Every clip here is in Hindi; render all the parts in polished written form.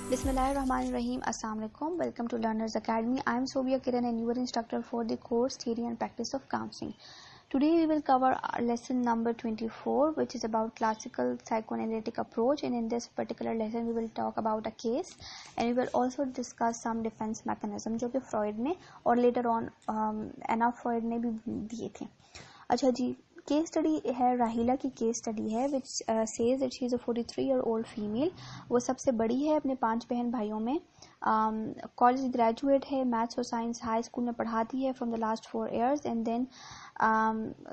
Bismillahirrahmanirrahim. Assalamu alaikum. Welcome to Learners Academy. I am Sobia Kiran and you are instructor for the course Theory and Practice of Counseling. Today we will cover lesson number 24, which is about classical psychoanalytic approach, and in this particular lesson we will talk about a case and we will also discuss some defense mechanism जो कि फ्रॉइड ने और later on एना फ्रॉइड ने भी दिए थे. अच्छा जी, केस स्टडी है राहिला की केस स्टडी है which says that she is a 43-year-old female. वो सबसे बड़ी है अपने 5 बहन भाइयों में. कॉलेज ग्रेजुएट है, मैथ्स और साइंस हाई स्कूल में पढ़ाती है from the last 4 years and then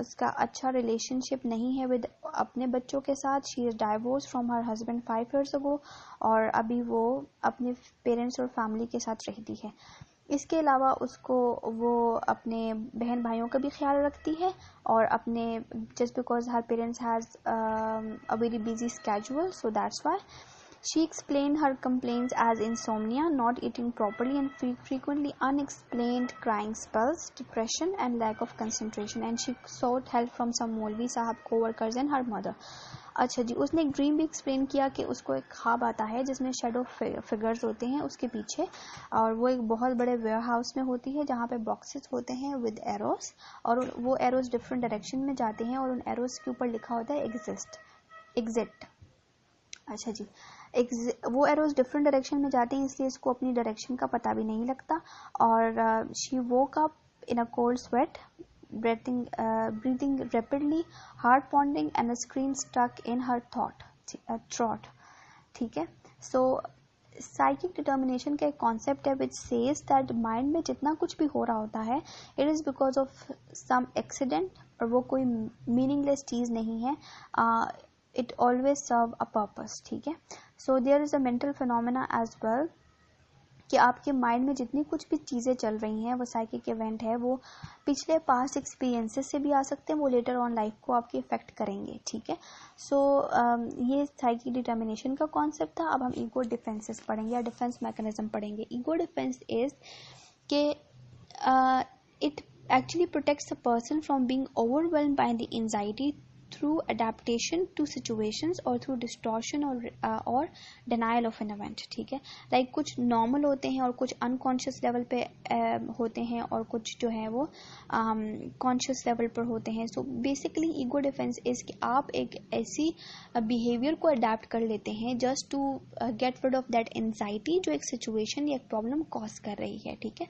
उसका अच्छा रिलेशनशिप नहीं है विद अपने बच्चों के साथ. She is divorce from her husband 5 years ago और अभी वो अपने पेरेंट्स और फैमिली के साथ रहती है. इसके अलावा उसको वो अपने बहन भाइयों का भी ख्याल रखती है और अपने just because her parents has a very busy schedule, so that's why she explained her complaints as insomnia, not eating properly and frequently unexplained crying spells, depression and lack of concentration, and she sought help from some मौलवी साहब, co-workers and her mother. अच्छा जी, उसने एक ड्रीम भी एक्सप्लेन किया कि उसको एक ख्वाब आता है जिसमें शेडो फिगर्स होते हैं उसके पीछे, और वो एक बहुत बड़े वेयर हाउस में होती है जहाँ पे बॉक्सेस होते हैं विद एरोस, और वो एरोस डिफरेंट डायरेक्शन में जाते हैं और उन एरोस के ऊपर लिखा होता है एग्जिट. अच्छा जी, वो एरोज डिफरेंट डायरेक्शन में जाते हैं इसलिए इसको अपनी डायरेक्शन का पता भी नहीं लगता. और she woke up in a cold sweat, breathing rapidly, heart pounding and a scream stuck in her throat. ठीक है. So साइकिक डिटर्मिनेशन का एक कॉन्सेप्ट है विच सेज दैट माइंड में जितना कुछ भी हो रहा होता है it is because of some accident, और वो कोई मीनिंगलेस चीज़ नहीं है. It always serve a purpose. ठीक है. So there is a mental phenomena as well कि आपके माइंड में जितनी कुछ भी चीज़ें चल रही हैं वो साइकिक इवेंट है, वो पिछले पास्ट एक्सपीरियंसेस से भी आ सकते हैं, वो लेटर ऑन लाइफ को आपकी इफेक्ट करेंगे. ठीक है. सो ये साइकिक डिटर्मिनेशन का कॉन्सेप्ट था. अब हम ईगो डिफेंसेस पढ़ेंगे या डिफेंस मैकेनिज्म पढ़ेंगे. ईगो डिफेंस इज के it actually protects a person from being overwhelmed by the anxiety through adaptation to situations or through distortion or denial of an event. ठीक है. लाइक कुछ नॉर्मल होते हैं और कुछ अनकॉन्शियस लेवल पे होते हैं और कुछ जो है वो कॉन्शियस लेवल पर होते हैं. So basically ego defence is कि आप एक ऐसी बिहेवियर को अडेप्ट कर लेते हैं just to get rid of that anxiety जो एक सिचुएशन या एक प्रॉब्लम कॉज कर रही है. ठीक है.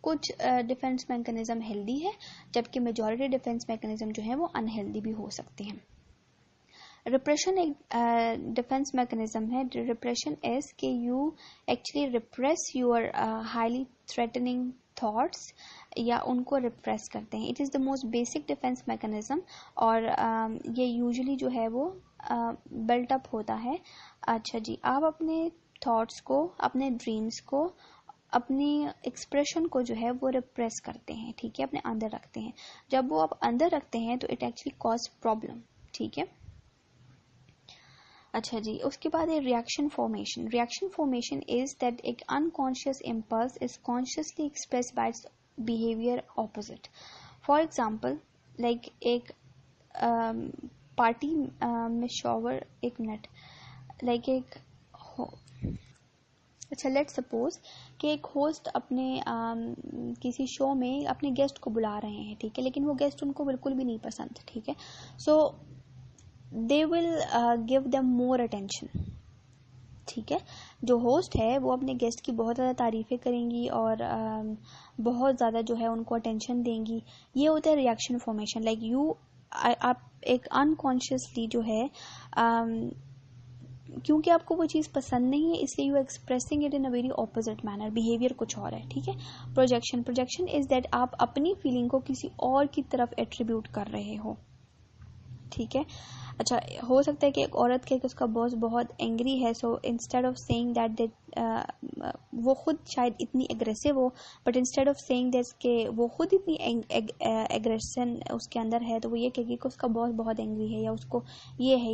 कुछ डिफेंस मैकेनिज्म हेल्दी है जबकि मेजॉरिटी डिफेंस मैकेनिज्म जो है वो अनहेल्दी भी हो सकते हैं. रिप्रेशन एक डिफेंस मैकेनिज्म है. रिप्रेशन इज कि you actually repress your highly threatening thoughts या उनको रिप्रेस करते हैं. It is the most basic defence mechanism और ये यूजुअली जो है वो बिल्ट अप होता है. अच्छा जी, आप अपने थॉट्स को, अपने ड्रीम्स को, अपनी एक्सप्रेशन को जो है वो रिप्रेस करते हैं. ठीक है. अपने अंदर रखते हैं. जब वो आप अंदर रखते हैं तो इट एक्चुअली कॉज प्रॉब्लम. ठीक है. अच्छा जी, उसके बाद है reaction formation. Reaction formation is that एक unconscious impulse is consciously express by its behaviour opposite. For example like एक पार्टी में शॉवर, एक मिनट, लाइक एक अच्छा लेट्स सपोज कि एक होस्ट अपने किसी शो में अपने गेस्ट को बुला रहे हैं. ठीक है. लेकिन वो गेस्ट उनको बिल्कुल भी नहीं पसंद. ठीक है. So they will give them more attention. ठीक है. जो होस्ट है वो अपने गेस्ट की बहुत ज़्यादा तारीफ़ें करेंगी और बहुत ज़्यादा जो है उनको अटेंशन देंगी. ये होता है रिएक्शन फॉर्मेशन. लाइक यू, आप एक अनकॉन्शियसली जो है क्योंकि आपको वो चीज़ पसंद नहीं है इसलिए you expressing it in a very opposite manner. Behaviour कुछ और है. ठीक है. प्रोजेक्शन इज दैट आप अपनी फीलिंग को किसी और की तरफ एट्रीब्यूट कर रहे हो. ठीक है. अच्छा, हो सकता है कि एक औरत कहे कि उसका बॉस बहुत एंग्री है, so instead of saying that वो खुद शायद इतनी एग्रेसिव हो, but instead of saying that कि वो खुद इतनी एग्रेशन उसके अंदर है तो वो ये कहेगी कि उसका बॉस बहुत एंग्री है या उसको ये है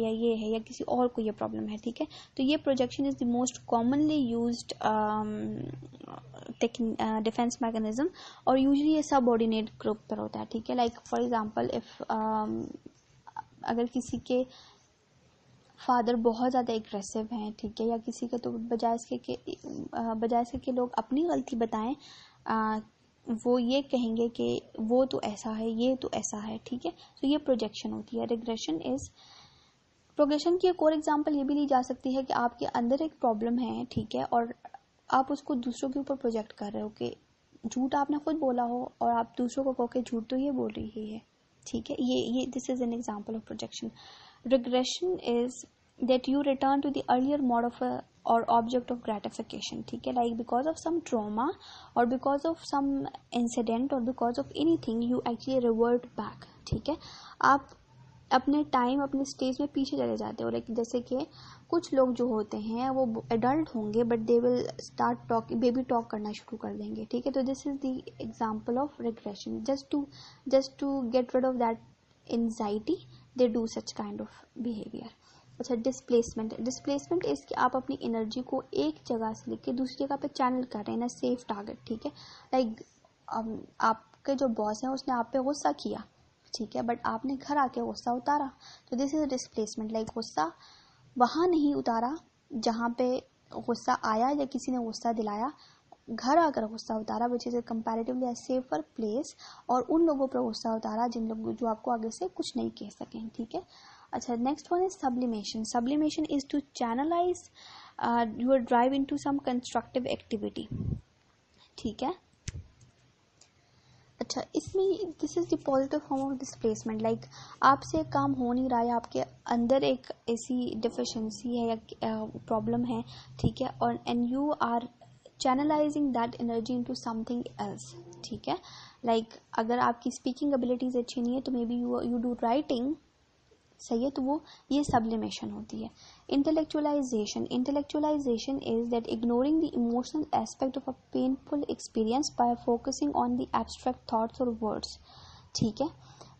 या किसी और को ये प्रॉब्लम है. ठीक है. तो ये projection is the most commonly used defence mechanism और यूजुअली ये सबऑर्डिनेट ग्रुप पर होता है. ठीक है. लाइक फॉर एग्जांपल इफ अगर किसी के फादर बहुत ज़्यादा एग्रेसिव हैं, ठीक है, या किसी के तो बजाय इसके कि लोग अपनी गलती बताएं, वो ये कहेंगे कि वो तो ऐसा है, ये तो ऐसा है, ठीक है। तो ये प्रोजेक्शन होती है। प्रोग्रेशन की एक और एग्जांपल ये भी ली जा सकती है कि आपके अंदर एक प्रॉब्लम है, ठीक है, और आप उसको दूसरों के ऊपर प्रोजेक्ट कर रहे हो कि झूठ आपने खुद बोला हो और आप दूसरों को कहो कि झूठ तो ये बोल रही है, ठीक है। ये this is an example of projection. Regression is that you return to the earlier mode of or object of gratification, ठीक है, like because of some trauma or because of some incident or because of anything you actually revert back, ठीक है। आप अपने टाइम अपने स्टेज में पीछे चले जाते हो, लाइक जैसे कि कुछ लोग जो होते हैं वो एडल्ट होंगे but they will start talk baby talk करना शुरू कर देंगे, ठीक है। तो this is the example of regression. Just to get rid of that anxiety they do such kind of behaviour. अच्छा, डिस्प्लेसमेंट इज कि आप अपनी एनर्जी को एक जगह से लेके दूसरी जगह पे चैनल कर रहे हैं ना, सेफ टारगेट, ठीक है। लाइक आपके जो बॉस है उसने आप पे गुस्सा किया, ठीक है, बट आपने घर आके गुस्सा उतारा, तो दिस इज डिस्प्लेसमेंट। लाइक गुस्सा वहां नहीं उतारा जहां पे गुस्सा आया या किसी ने गुस्सा दिलाया, घर आकर गुस्सा उतारा which is a comparatively a safer place, और उन लोगों पर गुस्सा उतारा जिन लोग जो आपको आगे से कुछ नहीं कह सकें, ठीक है। अच्छा, next one is sublimation. Sublimation is to channelise your drive into some constructive activity, ठीक है। अच्छा, इसमें this is the positive form of displacement. Like आपसे एक काम हो नहीं रहा है, आपके अंदर एक ऐसी डिफिशिएंसी है या प्रॉब्लम है, ठीक है, और and you are channelising that energy into something else, ठीक है। लाइक अगर आपकी स्पीकिंग एबिलिटीज अच्छी नहीं है तो maybe you do writing, सही है, तो वो ये सब्लिमेशन होती है। Intellectualisation is that ignoring the emotional aspect of a painful experience by focusing on the abstract thoughts और वर्ड्स, ठीक है।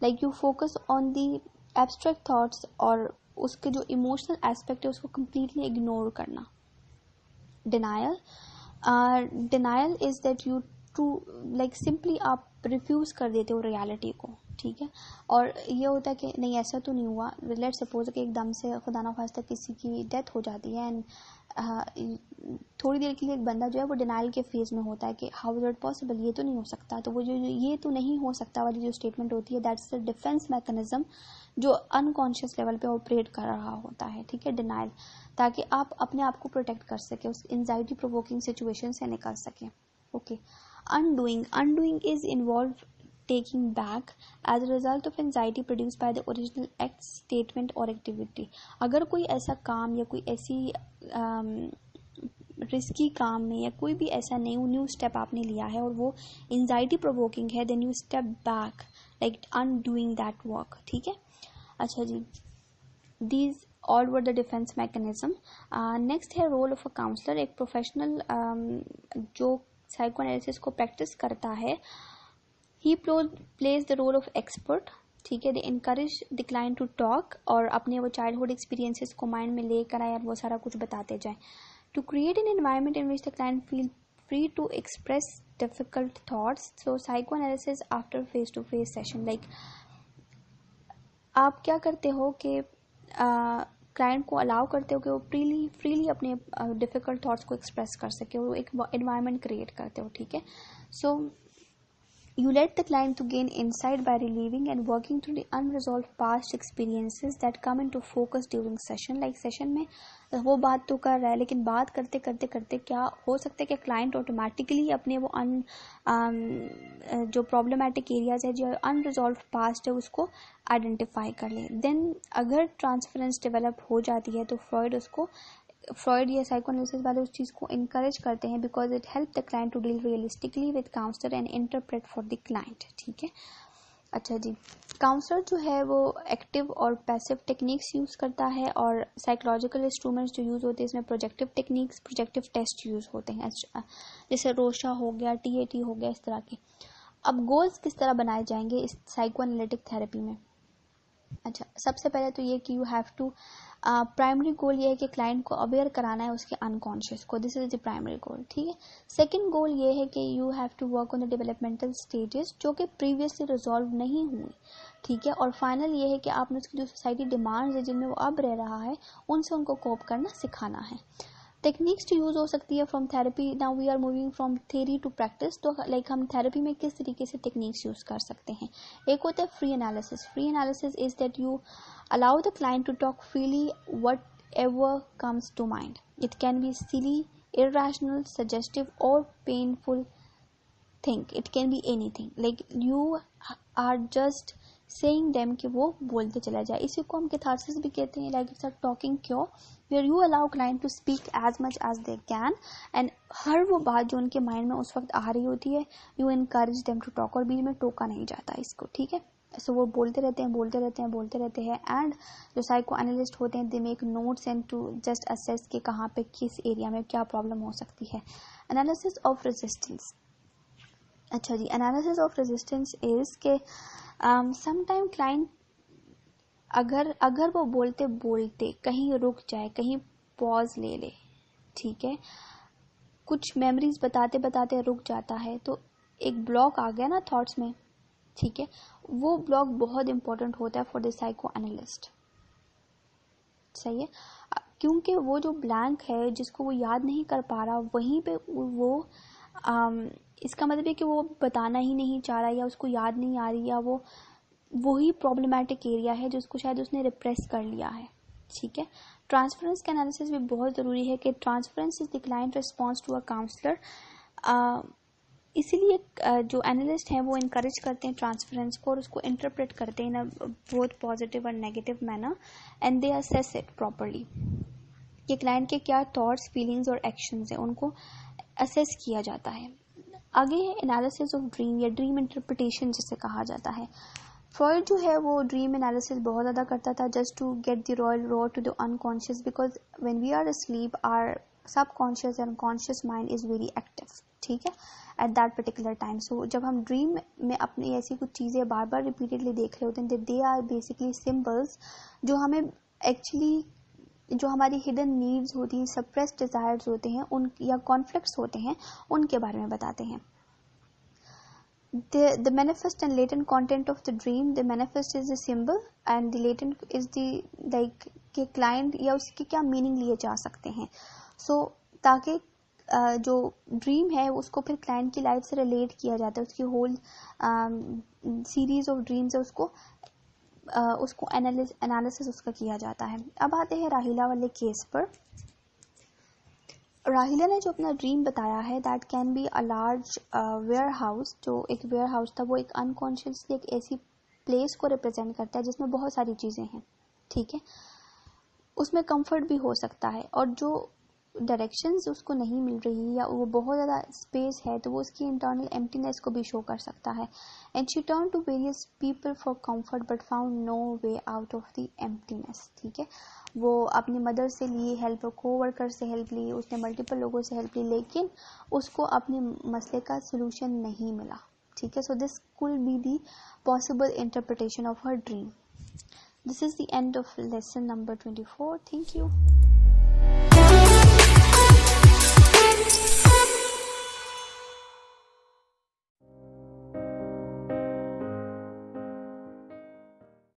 Like you focus on the abstract thoughts और उसके जो इमोशनल एस्पेक्ट है उसको कंप्लीटली इग्नोर करना। Denial is that you to like simply आप रिफ्यूज कर देते हो रियलिटी को, ठीक है। और ये होता है कि नहीं ऐसा तो नहीं हुआ, लेट सपोज कि एकदम से खुदा ना खास्ता किसी की डेथ हो जाती है एंड थोड़ी देर के लिए एक बंदा जो है वो डिनाइल के फेज में होता है कि हाउ इज इट पॉसिबल, ये तो नहीं हो सकता। तो वो जो ये तो नहीं हो सकता वाली जो स्टेटमेंट होती है, दैट्स द डिफेंस मैकेनिज्म जो अनकॉन्शियस लेवल पे ऑपरेट कर रहा होता है, ठीक है, डिनाइल, ताकि आप अपने आप को प्रोटेक्ट कर सके, उस एंजाइटी प्रोवोकिंग सिचुएशन से निकल सके। Okay, undoing is involved taking back as a result of anxiety produced by the original act, statement or activity। अगर कोई ऐसा काम या कोई ऐसी रिस्की काम में या कोई भी ऐसा न्यू स्टेप आपने लिया है और वो एंजाइटी प्रोवोकिंग है, then you step back like undoing that work, ठीक है। अच्छा जी, these all were the defense mechanism। Next है रोल ऑफ अ काउंसलर। एक प्रोफेशनल जो साइकोएनालिसिस को प्रैक्टिस करता है, he plays the role of expert, ठीक है। They encourage the client to talk और अपने वो चाइल्डहुड एक्सपीरियंसेस को माइंड में लेकर आए और वो सारा कुछ बताते जाए। To create an environment in which the client feel free to express difficult thoughts. So psychoanalysis after face to face session, like आप क्या करते हो कि क्लाइंट को अलाउ करते हो कि वो फ्रीली अपने डिफिकल्ट थॉट्स को एक्सप्रेस कर सके, वो एक एनवायरनमेंट क्रिएट करते हो, ठीक है। सो you let the client to gain insight by relieving and working through the unresolved past experiences that come into focus during session। like session में वो बात तो कर रहा है, लेकिन बात करते करते करते क्या हो सकता है कि क्लाइंट ऑटोमेटिकली अपने वो जो प्रॉब्लमेटिक एरियाज है, जो अनरिजॉल्व पास्ट है, उसको आइडेंटिफाई कर ले। देन अगर ट्रांसफरेंस डेवलप हो जाती है तो फ्रॉइड या साइकोएनालिसिस वाले उस चीज़ को इनकरेज करते हैं, because it help the client to deal realistically with counsellor and interpret for the client, ठीक है। अच्छा जी, काउंसलर जो है वो एक्टिव और पैसिव टेक्निक्स यूज़ करता है और साइकोलॉजिकल इंस्ट्रूमेंट्स जो यूज़ होते हैं इसमें projective techniques, projective test use होते हैं, जैसे रोशा हो गया, TAT हो गया, इस तरह के। अब गोल्स किस तरह बनाए जाएंगे इस साइकोएनालिटिक थेरेपी में? अच्छा, सबसे पहले तो ये कि you have to primary goal ये है कि क्लाइंट को अवेयर कराना है उसके अनकॉन्शियस को, this is the primary goal, ठीक है। सेकंड गोल ये है कि you have to work on the developmental stages जो कि प्रीवियसली रिजॉल्व नहीं हुई, ठीक है। और फाइनल ये है कि आपने उसकी जो सोसाइटी डिमांड्स है जिनमें वो अब रह रहा है उनसे उनको कोप करना सिखाना है। टेक्निक्स टू यूज हो सकती है from therapy, now we are moving from theory to practice, तो लाइक हम थेरेपी में किस तरीके से टेक्निक्स यूज कर सकते हैं। एक होता है free analysis. Free analysis is that you allow the client to talk freely whatever comes to mind. It can be silly, irrational, suggestive or painful thing. It can be anything. Like you are just saying them कि वो बोलते चला जाए, इसी को हम कैथारसिस भी कहते हैं। like it's a talking cure where you allow client to speak as much as they can and हर वो बात जो उनके माइंड में उस वक्त आ रही होती है you encourage them to talk, और बीच में टोका नहीं जाता इसको, ठीक है। सो वो बोलते रहते हैं एंड जो साइको एनालिस्ट होते हैं they make notes and to just assess कि कहाँ पे किस एरिया में क्या प्रॉब्लम हो सकती है। Analysis of resistance. अच्छा जी, एनालिसिस ऑफ रेजिस्टेंस इज के समटाइम क्लाइंट अगर वो बोलते बोलते कहीं रुक जाए, कहीं पॉज ले ले, ठीक है, कुछ मेमोरीज बताते बताते रुक जाता है तो एक ब्लॉक आ गया ना थॉट्स में, ठीक है, वो ब्लॉक बहुत इंपॉर्टेंट होता है फॉर द साइको एनालिस्ट, सही है। क्योंकि वो जो ब्लैंक है जिसको वो याद नहीं कर पा रहा वहीं पे वो इसका मतलब है कि वो बताना ही नहीं चाह रहा या उसको याद नहीं आ रही या वो वही प्रॉब्लमैटिक एरिया है जिसको शायद उसने रिप्रेस कर लिया है, ठीक है। ट्रांसफरेंस का एनालिसिस भी बहुत ज़रूरी है कि transference is the client response to a counsellor. इसीलिए जो एनालिस्ट हैं वो इनकरेज करते हैं ट्रांसफरेंस को और उसको इंटरप्रेट करते हैं इन बोथ पॉजिटिव और negative manner and they assess it properly कि क्लाइंट के क्या थॉट्स, फीलिंग्स और एक्शंस हैं उनको असेस किया जाता है। आगे है एनालिसिस ऑफ ड्रीम या ड्रीम इंटरप्रिटेशन जिसे कहा जाता है। फ्रॉइड जो है वो ड्रीम एनालिसिस बहुत ज़्यादा करता था just to get the royal road to the unconscious because when we are asleep our subconscious and conscious mind is very active, ठीक है, at that particular time. So जब हम ड्रीम में अपनी ऐसी कुछ चीज़ें बार बार रिपीटेडली देख रहे होते हैं दे आर बेसिकली सिम्बल्स जो हमें एक्चुअली जो हमारी हिडन नीड्स होती हैं, सप्रेस्ड डिजायर्स होते हैं उन या कॉन्फ्लिक्ट्स होते हैं उनके बारे में बताते हैं। The manifest and latent content of the dream, the manifest is the symbol and the latent is the like कि client या उसकी क्या मीनिंग लिए जा सकते हैं। सो ताकि जो ड्रीम है उसको फिर क्लाइंट की लाइफ से रिलेट किया जाता है, उसकी होल सीरीज ऑफ ड्रीम्स है उसको एनालिसिस उसका किया जाता है। अब आते हैं राहिला वाले केस पर। राहिला ने जो अपना ड्रीम बताया है that can be a large warehouse, जो एक वेयर हाउस था वो एक अनकॉन्शियसली एक ऐसी प्लेस को रिप्रेजेंट करता है जिसमें बहुत सारी चीज़ें हैं, ठीक है, उसमें कंफर्ट भी हो सकता है और जो डायरेक्शंस उसको नहीं मिल रही या वो बहुत ज़्यादा स्पेस है तो वो उसकी इंटरनल एम्प्टीनेस को भी शो कर सकता है। And she turn to various people for comfort but found no way out of the emptiness, ठीक है। वो अपनी मदर से ली हेल्प, कोवर्कर से हेल्प ली, उसने मल्टीपल लोगों से हेल्प ली लेकिन उसको अपने मसले का सोल्यूशन नहीं मिला, ठीक है। So this could be the possible interpretation of her dream. This is the end of lesson number 24. Thank you.